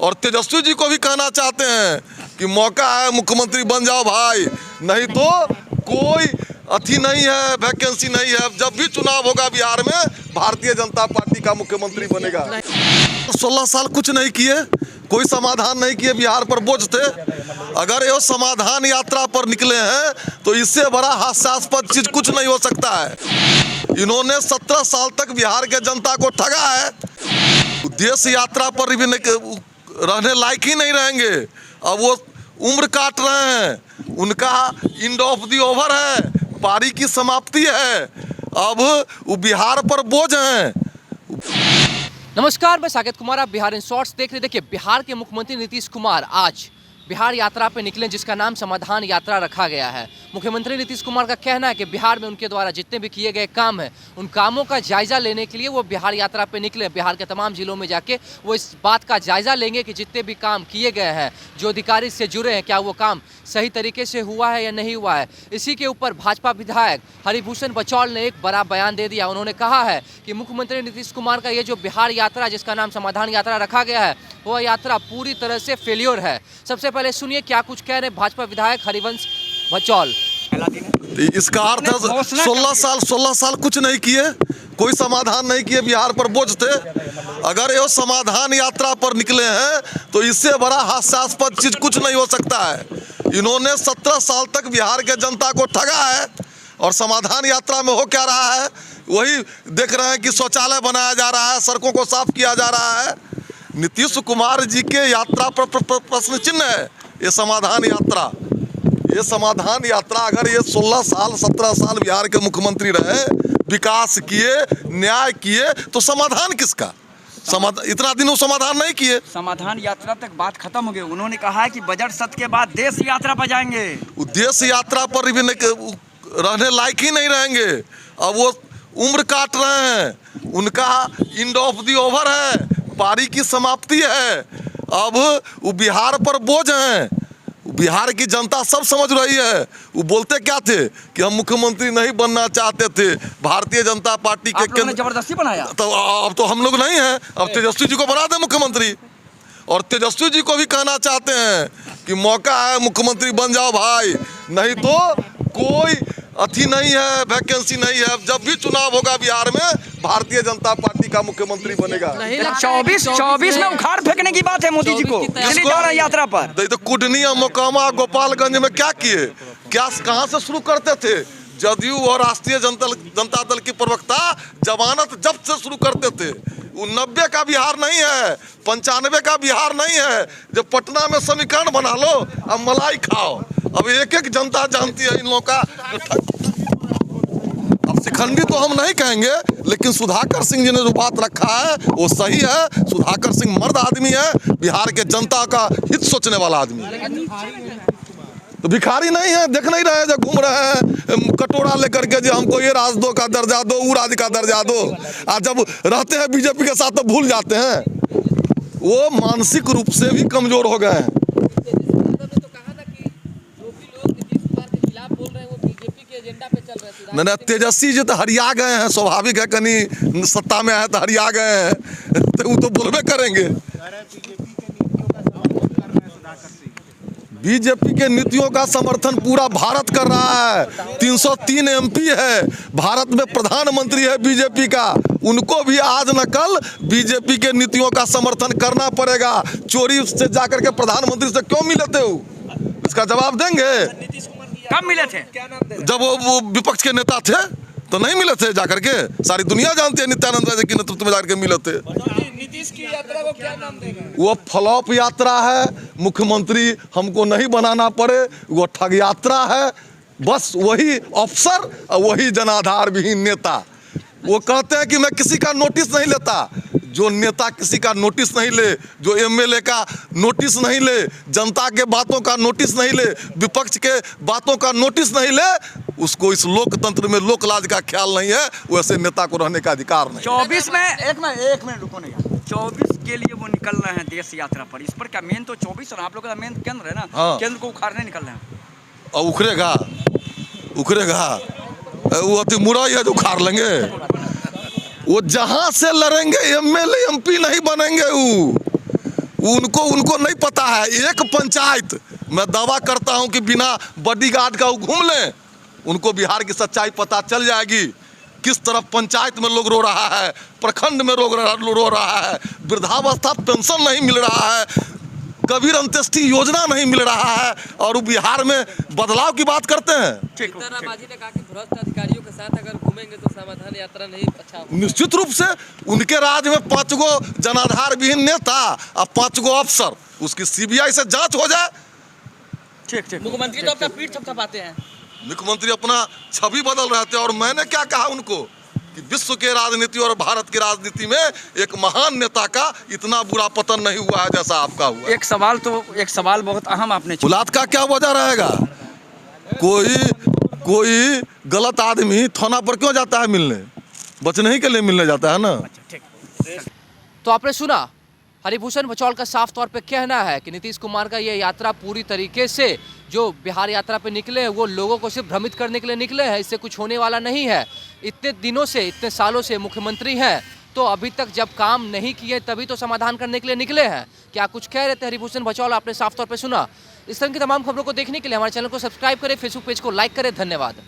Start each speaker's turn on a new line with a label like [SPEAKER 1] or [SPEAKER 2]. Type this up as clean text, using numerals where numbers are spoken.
[SPEAKER 1] और तेजस्वी जी को भी कहना चाहते हैं कि मौका है, मुख्यमंत्री बन जाओ भाई, नहीं तो कोई अथी नहीं है, वैकेंसी नहीं है। जब भी चुनाव होगा बिहार में भारतीय जनता पार्टी का मुख्यमंत्री बनेगा। 16 साल कुछ नहीं किए, कोई समाधान नहीं किए, बिहार पर बोझ थे। अगर ये समाधान यात्रा पर निकले हैं तो इससे बड़ा हास्यास्पद चीज कुछ नहीं हो सकता है। इन्होंने 17 साल तक बिहार के जनता को ठगा है। देश यात्रा पर भी रहने लायक ही नहीं रहेंगे। अब वो उम्र काट रहे हैं, उनका एंड ऑफ द ओवर है, पारी की समाप्ति है। अब वो बिहार पर बोझ हैं।
[SPEAKER 2] नमस्कार, मैं साकेत कुमार, आप बिहार इन शॉर्ट्स देख रहे। देखिए, बिहार के मुख्यमंत्री नीतीश कुमार आज बिहार यात्रा पे निकले, जिसका नाम समाधान यात्रा रखा गया है। मुख्यमंत्री नीतीश कुमार का कहना है कि बिहार में उनके द्वारा जितने भी किए गए काम हैं, उन कामों का जायजा लेने के लिए वो बिहार यात्रा पे निकले। बिहार के तमाम जिलों में जाके वो इस बात का जायजा लेंगे कि जितने भी काम किए गए हैं, जो अधिकारी से जुड़े हैं, क्या वो काम सही तरीके से हुआ है या नहीं हुआ है। इसी के ऊपर भाजपा विधायक हरिभूषण बचौल ने एक बड़ा बयान दे दिया। उन्होंने कहा है कि मुख्यमंत्री नीतीश कुमार का ये जो बिहार यात्रा, जिसका नाम समाधान यात्रा रखा गया है, वह यात्रा पूरी तरह से फेल्योर है। सबसे पहले सुनिए क्या कुछ कह रहे भाजपा विधायक हरिवंश बचौल।
[SPEAKER 1] इसका अर्थ है 16 साल कुछ नहीं किए, कोई समाधान नहीं किए, बिहार पर बोझ थे। अगर ये समाधान यात्रा पर निकले हैं तो इससे बड़ा हास्यास्पद चीज कुछ नहीं हो सकता है। इन्होंने 17 साल तक बिहार के जनता को ठगा है और समाधान यात्रा में हो क्या रहा है वही देख रहे हैं कि शौचालय बनाया जा रहा है, सड़कों को साफ किया जा रहा है। नीतीश कुमार जी के यात्रा पर प्रश्न चिन्ह है ये समाधान यात्रा। ये समाधान यात्रा अगर ये 16 साल 17 साल बिहार के मुख्यमंत्री रहे, विकास किए, न्याय किए, तो समाधान किसका? इतना दिन वो समाधान नहीं किए।
[SPEAKER 3] समाधान यात्रा तक बात खत्म हो गई। उन्होंने कहा है कि बजट सत्र के बाद देश यात्रा पर जाएंगे।
[SPEAKER 1] देश यात्रा पर भी रहने लायक ही नहीं रहेंगे। अब वो उम्र काट रहे हैं, उनका एंड ऑफ द ओवर है, पारी की समाप्ति है। अब वो बिहार पर बोझ हैं। बिहार की जनता सब समझ रही है। वो बोलते क्या थे कि हम मुख्यमंत्री नहीं बनना चाहते थे, भारतीय जनता पार्टी के केंद्र
[SPEAKER 3] जबरदस्ती बनाया।
[SPEAKER 1] तो अब तो हम लोग नहीं हैं, अब तेजस्वी जी को बना दे मुख्यमंत्री। और तेजस्वी जी को भी कहना चाहते हैं कि मौका है, मुख्यमंत्री बन जाओ भाई, नहीं तो कोई अथी नहीं है, वैकेंसी नहीं है। जब भी चुनाव होगा बिहार में भारतीय जनता पार्टी का मुख्यमंत्री बनेगा।
[SPEAKER 3] 24 में उखाड़ फेंकने की बात है मोदी जी को यात्रा पर।
[SPEAKER 1] तो कुडनिया, मोकामा, गोपालगंज में क्या किए, क्या कहाँ से शुरू करते थे? जदयू और राष्ट्रीय जनता दल की प्रवक्ता जमानत जब्त से शुरू करते थे। 90 का बिहार नहीं है, 95 का बिहार नहीं है। जब पटना में समीकरण बना लो, अब मलाई खाओ। अब एक एक जनता जानती है इन लोगों का। अब शिखंडी तो हम नहीं कहेंगे, लेकिन सुधाकर सिंह जी ने जो बात रखा है वो सही है। सुधाकर सिंह मर्द आदमी है, बिहार के जनता का हित सोचने वाला आदमी है। तो भिखारी नहीं है, देख नहीं रहे जो घूम रहे हैं कटोरा लेकर के, जो हमको ये राजदो का दर्जा दो, वो राज्य का दर्जा दो। और जब रहते हैं बीजेपी के साथ तो भूल जाते हैं। वो मानसिक रूप से भी कमजोर हो गए हैं। नहीं, तेजस्वी जी तो हरिया गए हैं, स्वाभाविक है, कहीं सत्ता में आए तो हरिया गए हैं, तो वो तो बोलबे करेंगे। बीजेपी के नीतियों का समर्थन पूरा भारत कर रहा है। 303 एमपी है, भारत में प्रधानमंत्री है बीजेपी का, उनको भी आज न कल बीजेपी के नीतियों का समर्थन करना पड़ेगा। चोरी से जाकर के प्रधानमंत्री से क्यों मिले थे? इसका जवाब देंगे।
[SPEAKER 3] कब मिले थे?
[SPEAKER 1] जब वो विपक्ष के नेता थे तो नहीं मिले थे जाकर के। सारी दुनिया जानती है नित्यानंद राय के नेतृत्व में जाकर के मिले थे।
[SPEAKER 4] नीतीश की यात्रा को क्या नाम देंगे?
[SPEAKER 1] वो फ्लॉप यात्रा है। मुख्यमंत्री हमको नहीं बनाना पड़े, वो ठग यात्रा है। बस वही अफसर और वही जनाधार विहीन नेता। वो कहते हैं कि मैं किसी का नोटिस नहीं लेता। जो नेता किसी का नोटिस नहीं ले, जो एमएलए का नोटिस नहीं ले, जनता के बातों का नोटिस नहीं ले, विपक्ष के बातों का नोटिस नहीं ले, उसको इस लोकतंत्र में लोकलाज का ख्याल नहीं है। वैसे नेता को रहने का अधिकार नहीं।
[SPEAKER 3] 24 में एक मिनट रुको नहीं, 24 के लिए वो निकल रहे हैं देश यात्रा पर। इस पर क्या मेन तो 24 और आप लोगों का मेन केंद्र है ना।
[SPEAKER 1] हाँ।
[SPEAKER 3] केंद्र को उखाड़ने निकल रहे हैं।
[SPEAKER 1] और उखड़ेगा वो अति मुरई है जो उखाड़ लेंगे। वो जहां से लड़ेंगे एमएलए एमपी नहीं बनेंगे। उनको उनको नहीं पता है। एक पंचायत मैं दावा करता हूं कि बिना बॉडीगार्ड का वो घूम लें, उनको बिहार की सच्चाई पता चल जाएगी। किस तरफ पंचायत में लोग रो रहा है, प्रखंड में लोग रो रहा है, वृद्धावस्था पेंशन नहीं मिल रहा है, कबीर अंत्येष्टि योजना नहीं मिल रहा है, और वो बिहार में बदलाव की बात करते हैं।
[SPEAKER 3] ठीक हो,
[SPEAKER 5] जीतन राम मांझी ने कहा कि भ्रष्ट अधिकारियों के साथ अगर घूमेंगे तो समाधान यात्रा नहीं अच्छा होगा।
[SPEAKER 1] निश्चित रूप से उनके राज में 5 गो जनाधार विहीन नेता और 5 गो अफसर, उसकी सीबीआई से जांच हो जाए।
[SPEAKER 3] ठीक
[SPEAKER 5] मुख्यमंत्री तो अपना पीठ थपथपाते हैं।
[SPEAKER 1] मुख्यमंत्री अपना छवि बदल रहे थे, और मैंने क्या कहा उनको कि विश्व के राजनीति और भारत की राजनीति में एक महान नेता का इतना बुरा पतन नहीं हुआ है जैसा आपका हुआ।
[SPEAKER 3] एक सवाल बहुत अहम आपने
[SPEAKER 1] मुलाकात का क्या वजह रहेगा? कोई गलत आदमी थाना पर क्यों जाता है मिलने? बचने ही के लिए मिलने जाता है ना।
[SPEAKER 2] तो आपने सुना हरिभूषण बचौल का साफ तौर पे कहना है कि नीतीश कुमार का ये यात्रा पूरी तरीके से जो बिहार यात्रा पे निकले हैं वो लोगों को सिर्फ भ्रमित करने के लिए निकले हैं, इससे कुछ होने वाला नहीं है। इतने दिनों से, इतने सालों से मुख्यमंत्री हैं, तो अभी तक जब काम नहीं किए तभी तो समाधान करने के लिए निकले हैं। क्या कुछ कह रहे थे हरिभूषण बचौल, आपने साफ तौर पर सुना। इस तरह की तमाम खबरों को देखने के लिए हमारे चैनल को सब्सक्राइब करें, फेसबुक पेज को लाइक करें। धन्यवाद।